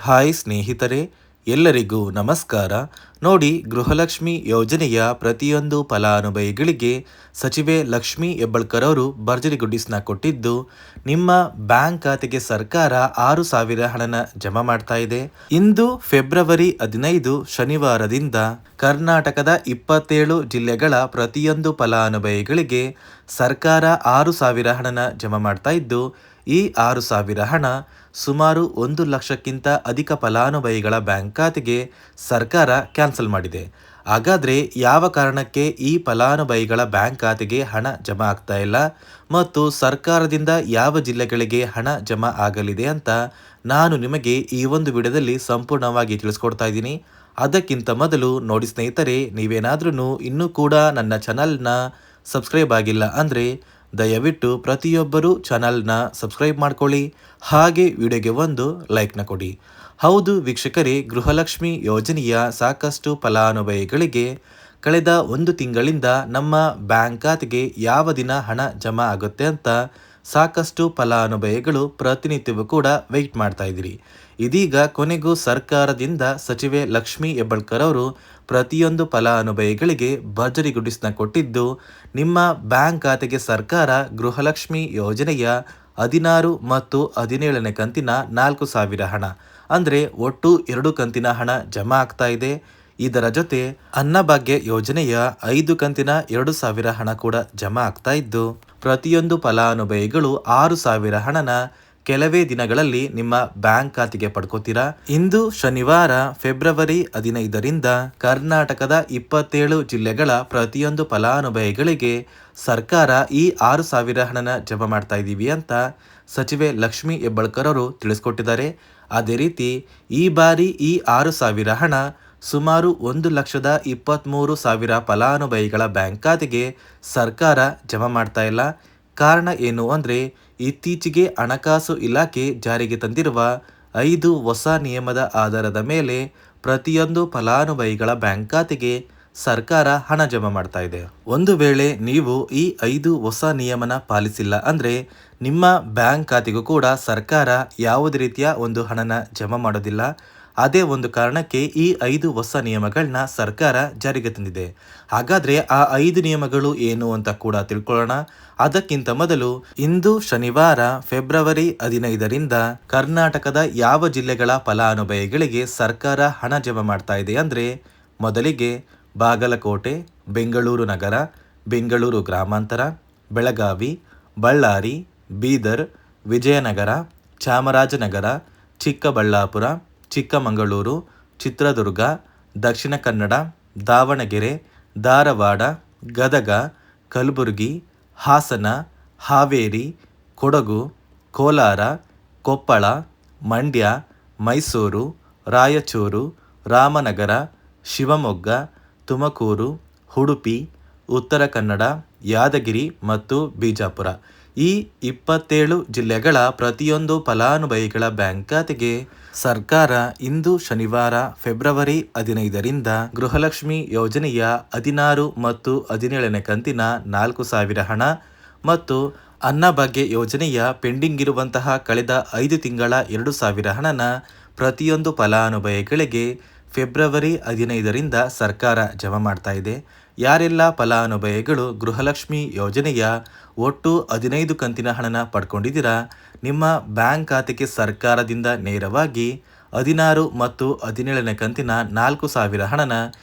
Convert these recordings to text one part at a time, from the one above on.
Hi ಸ್ನೇಹಿತರೆ, ಎಲ್ಲರಿಗೂ ನಮಸ್ಕಾರ. ನೋಡಿ, ಗೃಹಲಕ್ಷ್ಮಿ ಯೋಜನೆಯ ಪ್ರತಿಯೊಂದು ಫಲಾನುಭವಿಗಳಿಗೆ ಸಚಿವೆ ಲಕ್ಷ್ಮಿ ಹೆಬ್ಬಾಳ್ಕರ್ ಅವರು ಭರ್ಜರಿ ಗುಡ್ಡಿಸ್ನ ಕೊಟ್ಟಿದ್ದು, ನಿಮ್ಮ ಬ್ಯಾಂಕ್ ಖಾತೆಗೆ ಸರ್ಕಾರ 6,000 ಹಣನ ಜಮಾ ಮಾಡ್ತಾ ಇದೆ. ಇಂದು ಫೆಬ್ರವರಿ 15 ಶನಿವಾರದಿಂದ ಕರ್ನಾಟಕದ 27 ಜಿಲ್ಲೆಗಳ ಪ್ರತಿಯೊಂದು ಫಲಾನುಭವಿಗಳಿಗೆ ಸರ್ಕಾರ 6,000 ಹಣನ ಜಮಾ ಮಾಡ್ತಾ ಇದ್ದು, ಈ 6,000 ಹಣ ಸುಮಾರು 1 ಲಕ್ಷಕ್ಕಿಂತ ಅಧಿಕ ಫಲಾನುಭವಿಗಳ ಬ್ಯಾಂಕ್ ಖಾತೆಗೆ ಸರ್ಕಾರ ಕ್ಯಾನ್ಸಲ್ ಮಾಡಿದೆ. ಹಾಗಾದರೆ ಯಾವ ಕಾರಣಕ್ಕೆ ಈ ಫಲಾನುಭವಿಗಳ ಬ್ಯಾಂಕ್ ಖಾತೆಗೆ ಹಣ ಜಮಾ ಆಗ್ತಾ ಇಲ್ಲ ಮತ್ತು ಸರ್ಕಾರದಿಂದ ಯಾವ ಜಿಲ್ಲೆಗಳಿಗೆ ಹಣ ಜಮಾ ಆಗಲಿದೆ ಅಂತ ನಾನು ನಿಮಗೆ ಈ ಒಂದು ವಿಡಿಯೋದಲ್ಲಿ ಸಂಪೂರ್ಣವಾಗಿ ತಿಳಿಸ್ಕೊಡ್ತಾ ಇದ್ದೀನಿ. ಅದಕ್ಕಿಂತ ಮೊದಲು ನೋಡಿ ಸ್ನೇಹಿತರೆ, ನೀವೇನಾದ್ರೂ ಇನ್ನೂ ಕೂಡ ನನ್ನ ಚಾನಲ್ನ ಸಬ್ಸ್ಕ್ರೈಬ್ ಆಗಿಲ್ಲ ಅಂದರೆ ದಯವಿಟ್ಟು ಪ್ರತಿಯೊಬ್ಬರು ಚಾನಲ್ನ ಸಬ್ಸ್ಕ್ರೈಬ್ ಮಾಡ್ಕೊಳ್ಳಿ, ಹಾಗೆ ವಿಡಿಯೋಗೆ ಒಂದು ಲೈಕ್ನ ಕೊಡಿ. ಹೌದು ವೀಕ್ಷಕರೇ, ಗೃಹಲಕ್ಷ್ಮಿ ಯೋಜನೆಯ ಸಾಕಷ್ಟು ಫಲಾನುಭವಿಗಳಿಗೆ ಕಳೆದ 1 ತಿಂಗಳಿಂದ ನಮ್ಮ ಬ್ಯಾಂಕ್ ಖಾತೆಗೆ ಯಾವ ದಿನ ಹಣ ಜಮಾ ಆಗುತ್ತೆ ಅಂತ ಸಾಕಷ್ಟು ಫಲಾನುಭವಿಗಳು ಪ್ರತಿನಿತ್ಯವೂ ಕೂಡ ವೆಯ್ಟ್ ಮಾಡ್ತಾ ಇದ್ದೀರಿ. ಇದೀಗ ಕೊನೆಗೂ ಸರ್ಕಾರದಿಂದ ಸಚಿವೆ ಲಕ್ಷ್ಮಿ ಹೆಬ್ಬಾಳ್ಕರ್ ಅವರು ಪ್ರತಿಯೊಂದು ಫಲಾನುಭವಿಗಳಿಗೆ ಭರ್ಜರಿ ಗುಡ್ಡಿಸ್ನ ಕೊಟ್ಟಿದ್ದು, ನಿಮ್ಮ ಬ್ಯಾಂಕ್ ಖಾತೆಗೆ ಸರ್ಕಾರ ಗೃಹಲಕ್ಷ್ಮಿ ಯೋಜನೆಯ 16 ಮತ್ತು 17ನೇ ಕಂತಿನ 4,000 ಹಣ ಅಂದರೆ ಒಟ್ಟು 2 ಕಂತಿನ ಹಣ ಜಮಾ ಆಗ್ತಾ ಇದೆ. ಇದರ ಜೊತೆ ಅನ್ನಭಾಗ್ಯ ಯೋಜನೆಯ 5 ಕಂತಿನ 2,000 ಹಣ ಕೂಡ ಜಮಾ ಆಗ್ತಾ ಇದ್ದು, ಪ್ರತಿಯೊಂದು ಫಲಾನುಭವಿಗಳು 6,000 ಹಣನ ಕೆಲವೇ ದಿನಗಳಲ್ಲಿ ನಿಮ್ಮ ಬ್ಯಾಂಕ್ ಖಾತೆಗೆ ಪಡ್ಕೋತೀರಾ. ಇಂದು ಶನಿವಾರ ಫೆಬ್ರವರಿ 15ರಿಂದ ಕರ್ನಾಟಕದ 27 ಜಿಲ್ಲೆಗಳ ಪ್ರತಿಯೊಂದು ಫಲಾನುಭವಿಗಳಿಗೆ ಸರ್ಕಾರ ಈ 6,000 ಹಣನ ಜಮಾ ಮಾಡ್ತಾ ಇದ್ದೀವಿ ಅಂತ ಸಚಿವೆ ಲಕ್ಷ್ಮಿ ಹೆಬ್ಬಾಳ್ಕರ್ ಅವರು ತಿಳಿಸ್ಕೊಟ್ಟಿದ್ದಾರೆ. ಅದೇ ರೀತಿ ಈ ಬಾರಿ ಈ 6,000 ಹಣ ಸುಮಾರು 1,23,000 ಫಲಾನುಭವಿಗಳ ಬ್ಯಾಂಕ್ ಖಾತೆಗೆ ಸರ್ಕಾರ ಜಮಾ ಮಾಡ್ತಾ ಇಲ್ಲ. ಕಾರಣ ಏನು ಅಂದರೆ, ಇತ್ತೀಚೆಗೆ ಹಣಕಾಸು ಇಲಾಖೆ ಜಾರಿಗೆ ತಂದಿರುವ 5 ಹೊಸ ನಿಯಮದ ಆಧಾರದ ಮೇಲೆ ಪ್ರತಿಯೊಂದು ಫಲಾನುಭವಿಗಳ ಬ್ಯಾಂಕ್ ಖಾತೆಗೆ ಸರ್ಕಾರ ಹಣ ಜಮಾ ಮಾಡ್ತಾ ಇದೆ. ಒಂದು ವೇಳೆ ನೀವು ಈ 5 ಹೊಸ ನಿಯಮನ ಪಾಲಿಸಿಲ್ಲ ಅಂದರೆ ನಿಮ್ಮ ಬ್ಯಾಂಕ್ ಖಾತೆಗೂ ಕೂಡ ಸರ್ಕಾರ ಯಾವುದೇ ರೀತಿಯ ಒಂದು ಹಣನ ಜಮಾ ಮಾಡೋದಿಲ್ಲ. ಅದೇ ಒಂದು ಕಾರಣಕ್ಕೆ ಈ 5 ಹೊಸ ನಿಯಮಗಳನ್ನ ಸರ್ಕಾರ ಜಾರಿಗೆ ತಂದಿದೆ. ಹಾಗಾದರೆ ಆ 5 ನಿಯಮಗಳು ಏನು ಅಂತ ಕೂಡ ತಿಳ್ಕೊಳ್ಳೋಣ. ಅದಕ್ಕಿಂತ ಮೊದಲು ಇಂದು ಶನಿವಾರ ಫೆಬ್ರವರಿ 15ರಿಂದ ಕರ್ನಾಟಕದ ಯಾವ ಜಿಲ್ಲೆಗಳ ಫಲಾನುಭವಿಗಳಿಗೆ ಸರ್ಕಾರ ಹಣ ಜಮಾ ಮಾಡ್ತಾ ಇದೆ ಅಂದರೆ, ಮೊದಲಿಗೆ ಬಾಗಲಕೋಟೆ, ಬೆಂಗಳೂರು ನಗರ, ಬೆಂಗಳೂರು ಗ್ರಾಮಾಂತರ, ಬೆಳಗಾವಿ, ಬಳ್ಳಾರಿ, ಬೀದರ್, ವಿಜಯನಗರ, ಚಾಮರಾಜನಗರ, ಚಿಕ್ಕಬಳ್ಳಾಪುರ, ಚಿಕ್ಕಮಗಳೂರು, ಚಿತ್ರದುರ್ಗ, ದಕ್ಷಿಣ ಕನ್ನಡ, ದಾವಣಗೆರೆ, ಧಾರವಾಡ, ಗದಗ, ಕಲಬುರಗಿ, ಹಾಸನ, ಹಾವೇರಿ, ಕೊಡಗು, ಕೋಲಾರ, ಕೊಪ್ಪಳ, ಮಂಡ್ಯ, ಮೈಸೂರು, ರಾಯಚೂರು, ರಾಮನಗರ, ಶಿವಮೊಗ್ಗ, ತುಮಕೂರು, ಉಡುಪಿ, ಉತ್ತರ ಕನ್ನಡ, ಯಾದಗಿರಿ ಮತ್ತು ಬಿಜಾಪುರ ಈ 27 ಜಿಲ್ಲೆಗಳ ಪ್ರತಿಯೊಂದು ಫಲಾನುಭವಿಗಳ ಬ್ಯಾಂಕ್ ಖಾತೆಗೆ ಸರ್ಕಾರ ಇಂದು ಶನಿವಾರ ಫೆಬ್ರವರಿ 15ರಿಂದ ಗೃಹಲಕ್ಷ್ಮಿ ಯೋಜನೆಯ 16 ಮತ್ತು 17ನೇ ಕಂತಿನ 4,000 ಹಣ ಮತ್ತು ಅನ್ನಭಾಗ್ಯ ಯೋಜನೆಯ ಪೆಂಡಿಂಗ್ ಇರುವಂತಹ ಕಳೆದ 5 ತಿಂಗಳ 2,000 ಹಣನ ಪ್ರತಿಯೊಂದು ಫಲಾನುಭವಿಗಳಿಗೆ ಫೆಬ್ರವರಿ 15ರಿಂದ ಸರ್ಕಾರ ಜಮಾ ಮಾಡ್ತಾ ಇದೆ. ಯಾರೆಲ್ಲ ಫಲಾನುಭವಿಗಳು ಗೃಹಲಕ್ಷ್ಮಿ ಯೋಜನೆಯ ಒಟ್ಟು 15 ಕಂತಿನ ಹಣನ ಪಡ್ಕೊಂಡಿದ್ದೀರಾ, ನಿಮ್ಮ ಬ್ಯಾಂಕ್ ಖಾತೆಗೆ ಸರ್ಕಾರದಿಂದ ನೇರವಾಗಿ 16 ಮತ್ತು 17ನೇ ಕಂತಿನ 4,000 ಹಣನ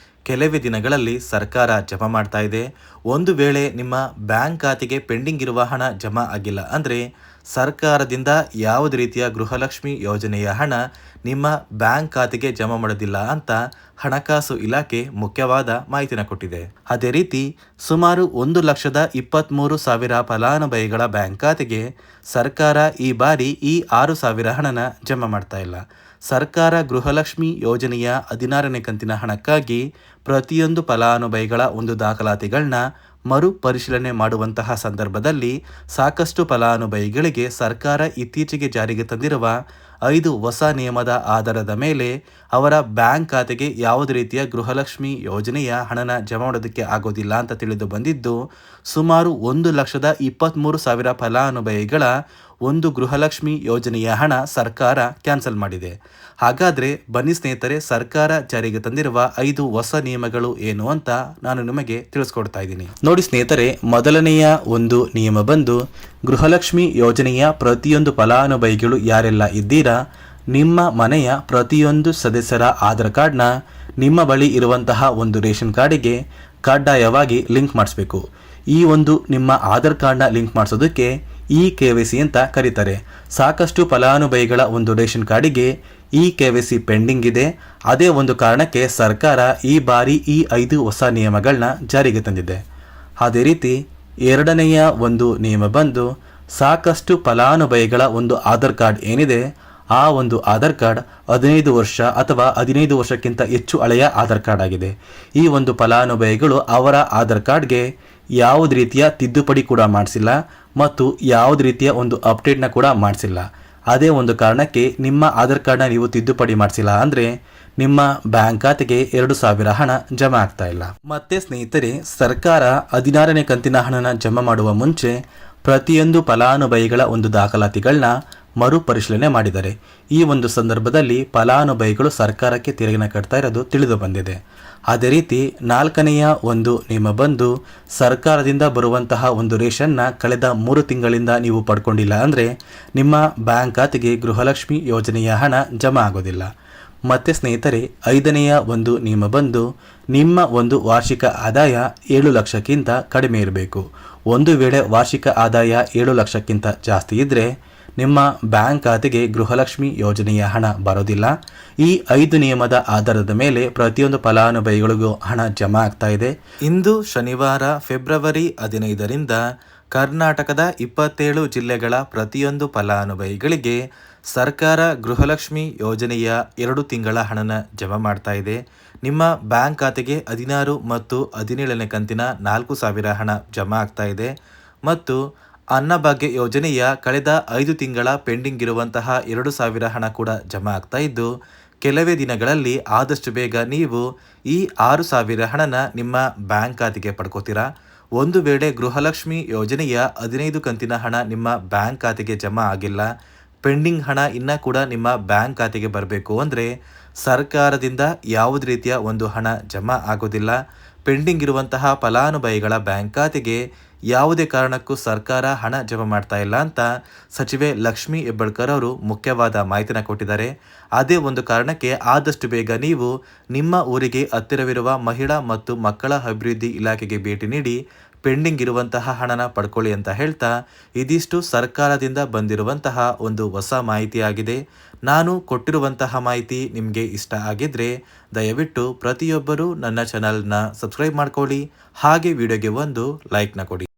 ಕೆಲವೇ ದಿನಗಳಲ್ಲಿ ಸರ್ಕಾರ ಜಮಾ ಮಾಡ್ತಾ ಇದೆ. ಒಂದು ವೇಳೆ ನಿಮ್ಮ ಬ್ಯಾಂಕ್ ಖಾತೆಗೆ ಪೆಂಡಿಂಗ್ ಇರುವ ಹಣ ಜಮಾ ಆಗಿಲ್ಲ ಅಂದರೆ ಸರ್ಕಾರದಿಂದ ಯಾವುದೇ ರೀತಿಯ ಗೃಹಲಕ್ಷ್ಮಿ ಯೋಜನೆಯ ಹಣ ನಿಮ್ಮ ಬ್ಯಾಂಕ್ ಖಾತೆಗೆ ಜಮಾ ಮಾಡೋದಿಲ್ಲ ಅಂತ ಹಣಕಾಸು ಇಲಾಖೆ ಮುಖ್ಯವಾದ ಮಾಹಿತಿನ ಕೊಟ್ಟಿದೆ. ಅದೇ ರೀತಿ ಸುಮಾರು 1,23,000 ಫಲಾನುಭವಿಗಳ ಬ್ಯಾಂಕ್ ಖಾತೆಗೆ ಸರ್ಕಾರ ಈ ಬಾರಿ ಈ 6,000 ಹಣನ ಜಮಾ ಮಾಡ್ತಾ ಇಲ್ಲ. ಸರ್ಕಾರ ಗೃಹಲಕ್ಷ್ಮಿ ಯೋಜನೆಯ 16ನೇ ಕಂತಿನ ಹಣಕ್ಕಾಗಿ ಪ್ರತಿಯೊಂದು ಫಲಾನುಭವಿಗಳ ಒಂದು ದಾಖಲಾತಿಗಳನ್ನ ಮರು ಪರಿಶೀಲನೆ ಮಾಡುವಂತಹ ಸಂದರ್ಭದಲ್ಲಿ ಸಾಕಷ್ಟು ಫಲಾನುಭವಿಗಳಿಗೆ ಸರ್ಕಾರ ಇತ್ತೀಚೆಗೆ ಜಾರಿಗೆ ತಂದಿರುವ 5 ಹೊಸ ನಿಯಮದ ಆಧಾರದ ಮೇಲೆ ಅವರ ಬ್ಯಾಂಕ್ ಖಾತೆಗೆ ಯಾವುದೇ ರೀತಿಯ ಗೃಹಲಕ್ಷ್ಮಿ ಯೋಜನೆಯ ಹಣನ ಜಮಾ ಮಾಡೋದಕ್ಕೆ ಆಗೋದಿಲ್ಲ ಅಂತ ತಿಳಿದು ಬಂದಿದ್ದು, ಸುಮಾರು 1,23,000 ಫಲಾನುಭವಿಗಳ ಒಂದು ಗೃಹಲಕ್ಷ್ಮಿ ಯೋಜನೆಯ ಹಣ ಸರ್ಕಾರ ಕ್ಯಾನ್ಸಲ್ ಮಾಡಿದೆ. ಹಾಗಾದರೆ ಬನ್ನಿ ಸ್ನೇಹಿತರೆ, ಸರ್ಕಾರ ಜಾರಿಗೆ ತಂದಿರುವ 5 ಹೊಸ ನಿಯಮಗಳು ಏನು ಅಂತ ನಾನು ನಿಮಗೆ ತಿಳಿಸ್ಕೊಡ್ತಾ ಇದ್ದೀನಿ. ನೋಡಿ ಸ್ನೇಹಿತರೆ, ಮೊದಲನೆಯ ಒಂದು ನಿಯಮ ಬಂದು ಗೃಹಲಕ್ಷ್ಮಿ ಯೋಜನೆಯ ಪ್ರತಿಯೊಂದು ಫಲಾನುಭವಿಗಳು ಯಾರೆಲ್ಲ ಇದ್ದೀರಾ, ನಿಮ್ಮ ಮನೆಯ ಪ್ರತಿಯೊಂದು ಸದಸ್ಯರ ಆಧಾರ್ ಕಾರ್ಡ್ನ ನಿಮ್ಮ ಬಳಿ ಇರುವಂತಹ ಒಂದು ರೇಷನ್ ಕಾರ್ಡಿಗೆ ಕಡ್ಡಾಯವಾಗಿ ಲಿಂಕ್ ಮಾಡಿಸ್ಬೇಕು. ಈ ಒಂದು ನಿಮ್ಮ ಆಧಾರ್ ಕಾರ್ಡ್ನ ಲಿಂಕ್ ಮಾಡಿಸೋದಕ್ಕೆ KYC ಅಂತ ಕರೀತಾರೆ. ಸಾಕಷ್ಟು ಫಲಾನುಭವಿಗಳ ಒಂದು ರೇಷನ್ ಕಾರ್ಡಿಗೆ KYC ಪೆಂಡಿಂಗ್ ಇದೆ. ಅದೇ ಒಂದು ಕಾರಣಕ್ಕೆ ಸರ್ಕಾರ ಈ ಬಾರಿ ಈ 5 ಹೊಸ ನಿಯಮಗಳನ್ನ ಜಾರಿಗೆ ತಂದಿದೆ. ಅದೇ ರೀತಿ ಎರಡನೆಯ ಒಂದು ನಿಯಮ ಬಂದು ಸಾಕಷ್ಟು ಫಲಾನುಭವಿಗಳ ಒಂದು ಆಧಾರ್ ಕಾರ್ಡ್ ಏನಿದೆ, ಆ ಒಂದು ಆಧಾರ್ ಕಾರ್ಡ್ 15 ವರ್ಷ ಅಥವಾ 15 ವರ್ಷಕ್ಕಿಂತ ಹೆಚ್ಚು ಹಳೆಯ ಆಧಾರ್ ಕಾರ್ಡ್ ಆಗಿದೆ. ಈ ಒಂದು ಫಲಾನುಭವಿಗಳು ಅವರ ಆಧಾರ್ ಕಾರ್ಡ್ಗೆ ಯಾವುದೇ ರೀತಿಯ ತಿದ್ದುಪಡಿ ಕೂಡ ಮಾಡಿಸಿಲ್ಲ ಮತ್ತು ಯಾವುದೇ ರೀತಿಯ ಒಂದು ಅಪ್ಡೇಟ್ನ ಕೂಡ ಮಾಡಿಸಿಲ್ಲ. ಅದೇ ಒಂದು ಕಾರಣಕ್ಕೆ ನಿಮ್ಮ ಆಧಾರ್ ಕಾರ್ಡ್ನ ನೀವು ತಿದ್ದುಪಡಿ ಮಾಡಿಸಿಲ್ಲ ಅಂದರೆ ನಿಮ್ಮ ಬ್ಯಾಂಕ್ ಖಾತೆಗೆ 2,000 ಹಣ ಜಮಾ ಆಗ್ತಾ ಇಲ್ಲ. ಮತ್ತೆ ಸ್ನೇಹಿತರೆ, ಸರ್ಕಾರ 16ನೇ ಕಂತಿನ ಹಣನ ಜಮಾ ಮಾಡುವ ಮುಂಚೆ ಪ್ರತಿಯೊಂದು ಫಲಾನುಭವಿಗಳ ಒಂದು ದಾಖಲಾತಿಗಳನ್ನ ಮರುಪರಿಶೀಲನೆ ಮಾಡಿದ್ದಾರೆ. ಈ ಒಂದು ಸಂದರ್ಭದಲ್ಲಿ ಫಲಾನುಭವಿಗಳು ಸರ್ಕಾರಕ್ಕೆ ತೆರಿಗೆನ ಕಟ್ತಾ ಇರೋದು ತಿಳಿದು ಬಂದಿದೆ. ಅದೇ ರೀತಿ 4ನೆಯ ಒಂದು ನಿಯಮ ಬಂದು ಸರ್ಕಾರದಿಂದ ಬರುವಂತಹ ಒಂದು ರೇಷನ್ನ ಕಳೆದ 3 ತಿಂಗಳಿಂದ ನೀವು ಪಡ್ಕೊಂಡಿಲ್ಲ ಅಂದರೆ ನಿಮ್ಮ ಬ್ಯಾಂಕ್ ಖಾತೆಗೆ ಗೃಹಲಕ್ಷ್ಮಿ ಯೋಜನೆಯ ಹಣ ಜಮಾ ಆಗೋದಿಲ್ಲ. ಮತ್ತು ಸ್ನೇಹಿತರೆ, 5ನೆಯ ಒಂದು ನಿಯಮ ಬಂದು ನಿಮ್ಮ ಒಂದು ವಾರ್ಷಿಕ ಆದಾಯ 7 ಲಕ್ಷಕ್ಕಿಂತ ಕಡಿಮೆ ಇರಬೇಕು. ಒಂದು ವೇಳೆ ವಾರ್ಷಿಕ ಆದಾಯ 7 ಲಕ್ಷಕ್ಕಿಂತ ಜಾಸ್ತಿ ಇದ್ದರೆ ನಿಮ್ಮ ಬ್ಯಾಂಕ್ ಖಾತೆಗೆ ಗೃಹಲಕ್ಷ್ಮಿ ಯೋಜನೆಯ ಹಣ ಬರೋದಿಲ್ಲ. ಈ 5 ನಿಯಮದ ಆಧಾರದ ಮೇಲೆ ಪ್ರತಿಯೊಂದು ಫಲಾನುಭವಿಗಳಿಗೂ ಹಣ ಜಮಾ ಆಗ್ತಾ ಇದೆ. ಇಂದು ಶನಿವಾರ ಫೆಬ್ರವರಿ 15ರಿಂದ ಕರ್ನಾಟಕದ 27 ಜಿಲ್ಲೆಗಳ ಪ್ರತಿಯೊಂದು ಫಲಾನುಭವಿಗಳಿಗೆ ಸರ್ಕಾರ ಗೃಹಲಕ್ಷ್ಮಿ ಯೋಜನೆಯ 2 ತಿಂಗಳ ಹಣನ ಜಮಾ ಮಾಡ್ತಾ ಇದೆ. ನಿಮ್ಮ ಬ್ಯಾಂಕ್ ಖಾತೆಗೆ 16 ಮತ್ತು 17ನೇ ಕಂತಿನ 4,000 ಹಣ ಜಮಾ ಆಗ್ತಾ ಇದೆ ಮತ್ತು ಅನ್ನಭಾಗ್ಯ ಯೋಜನೆಯ ಕಳೆದ 5 ತಿಂಗಳ ಪೆಂಡಿಂಗ್ ಇರುವಂತಹ 2,000 ಹಣ ಕೂಡ ಜಮಾ ಆಗ್ತಾ ಇದ್ದು, ಕೆಲವೇ ದಿನಗಳಲ್ಲಿ ಆದಷ್ಟು ಬೇಗ ನೀವು ಈ 6,000 ಹಣನ ನಿಮ್ಮ ಬ್ಯಾಂಕ್ ಖಾತೆಗೆ ಪಡ್ಕೋತೀರಾ. ಒಂದು ವೇಳೆ ಗೃಹಲಕ್ಷ್ಮಿ ಯೋಜನೆಯ 15 ಕಂತಿನ ಹಣ ನಿಮ್ಮ ಬ್ಯಾಂಕ್ ಖಾತೆಗೆ ಜಮಾ ಆಗಿಲ್ಲ, ಪೆಂಡಿಂಗ್ ಹಣ ಇನ್ನೂ ಕೂಡ ನಿಮ್ಮ ಬ್ಯಾಂಕ್ ಖಾತೆಗೆ ಬರಬೇಕು ಅಂದರೆ ಸರ್ಕಾರದಿಂದ ಯಾವುದೇ ರೀತಿಯ ಒಂದು ಹಣ ಜಮಾ ಆಗೋದಿಲ್ಲ. ಪೆಂಡಿಂಗ್ ಇರುವಂತಹ ಫಲಾನುಭವಿಗಳ ಬ್ಯಾಂಕ್ ಖಾತೆಗೆ ಯಾವುದೇ ಕಾರಣಕ್ಕೂ ಸರ್ಕಾರ ಹಣ ಜಮಾ ಮಾಡ್ತಾ ಇಲ್ಲ ಅಂತ ಸಚಿವೆ ಲಕ್ಷ್ಮೀ ಹೆಬ್ಬಾಳ್ಕರ್ ಅವರು ಮುಖ್ಯವಾದ ಮಾಹಿತಿನ ಕೊಟ್ಟಿದ್ದಾರೆ. ಅದೇ ಒಂದು ಕಾರಣಕ್ಕೆ ಆದಷ್ಟು ಬೇಗ ನೀವು ನಿಮ್ಮ ಊರಿಗೆ ಹತ್ತಿರವಿರುವ ಮಹಿಳಾ ಮತ್ತು ಮಕ್ಕಳ ಅಭಿವೃದ್ಧಿ ಇಲಾಖೆಗೆ ಭೇಟಿ ನೀಡಿ ಪೆಂಡಿಂಗ್ ಇರುವಂತಹ ಹಣನ ಪಡ್ಕೊಳ್ಳಿ ಅಂತ ಹೇಳ್ತಾ, ಇದಿಷ್ಟು ಸರ್ಕಾರದಿಂದ ಬಂದಿರುವಂತಹ ಒಂದು ಹೊಸ ಮಾಹಿತಿಯಾಗಿದೆ. ನಾನು ಕೊಟ್ಟಿರುವಂತಹ ಮಾಹಿತಿ ನಿಮಗೆ ಇಷ್ಟ ಆಗಿದ್ರೆ ದಯವಿಟ್ಟು ಪ್ರತಿಯೊಬ್ಬರೂ ನನ್ನ ಚಾನಲ್ನ ಸಬ್ಸ್ಕ್ರೈಬ್ ಮಾಡ್ಕೊಳ್ಳಿ, ಹಾಗೆ ವಿಡಿಯೋಗೆ ಒಂದು ಲೈಕ್ನ ಕೊಡಿ.